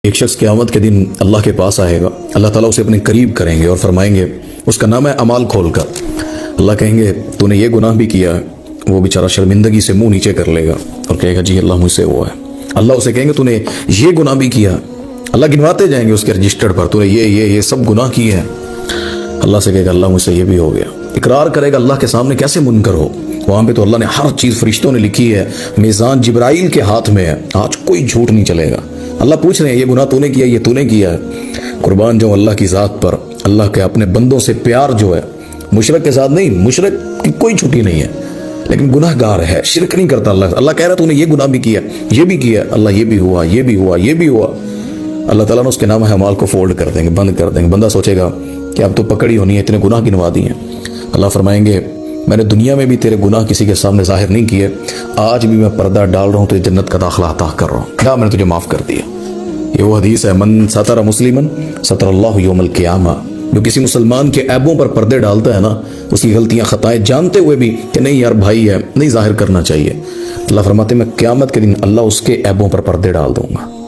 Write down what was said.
ایک شخص قیامت کے دن اللہ کے پاس آئے گا، اللہ تعالیٰ اسے اپنے قریب کریں گے اور فرمائیں گے، اس کا نام ہے اعمال کھول کر، اللہ کہیں گے تو نے یہ گناہ بھی کیا ہے؟ وہ بیچارہ شرمندگی سے منہ نیچے کر لے گا اور کہے گا جی اللہ مجھ سے وہ ہے۔ اللہ اسے کہیں گے تو نے یہ گناہ بھی کیا؟ اللہ گنواتے جائیں گے اس کے رجسٹر پر، تو نے یہ سب گناہ کیے ہیں۔ اللہ سے کہے گا اللہ مجھ سے یہ بھی ہو گیا۔ اقرار کرے گا اللہ کے سامنے، کیسے منکر ہو؟ وہاں پہ تو اللہ نے ہر چیز فرشتوں نے لکھی ہے، میزان جبرائیل کے ہاتھ میں ہے، آج کوئی جھوٹ نہیں چلے گا۔ اللہ پوچھ رہے ہیں یہ گناہ تو نے کیا، یہ تو نے کیا ہے؟ قربان جو اللہ کی ذات پر، اللہ کے اپنے بندوں سے پیار جو ہے، مشرک کے ساتھ نہیں، مشرک کی کوئی چھٹی نہیں ہے لیکن گناہ گار ہے، شرک نہیں کرتا اللہ۔ اللہ کہہ رہا تو نے یہ گناہ بھی کیا، یہ بھی کیا، اللہ یہ بھی ہوا، یہ بھی ہوا، یہ بھی ہوا۔ اللہ تعالیٰ نے اس کے نام اعمال کو فولڈ کر دیں گے، بند کر دیں گے۔ بندہ سوچے گا کہ اب تو پکڑی ہونی ہے، اتنے گناہ گنوا دیے ہیں۔ اللہ فرمائیں گے میں نے دنیا میں بھی تیرے گناہ کسی کے سامنے ظاہر نہیں کیے، آج بھی میں پردہ ڈال رہا ہوں، تجھے جنت کا داخلہ عطا کر رہا ہوں، کیا میں نے تجھے معاف کر دیا۔ یہ وہ حدیث ہے، من ستر مسلمن ستر اللہ یوم القیامہ، جو کسی مسلمان کے عیبوں پر پردے ڈالتا ہے نا، اس کی غلطیاں خطائیں جانتے ہوئے بھی کہ نہیں یار بھائی ہے، نہیں ظاہر کرنا چاہیے، اللہ فرماتے ہیں میں قیامت کے دن اللہ اس کے عیبوں پر پردے ڈال دوں گا۔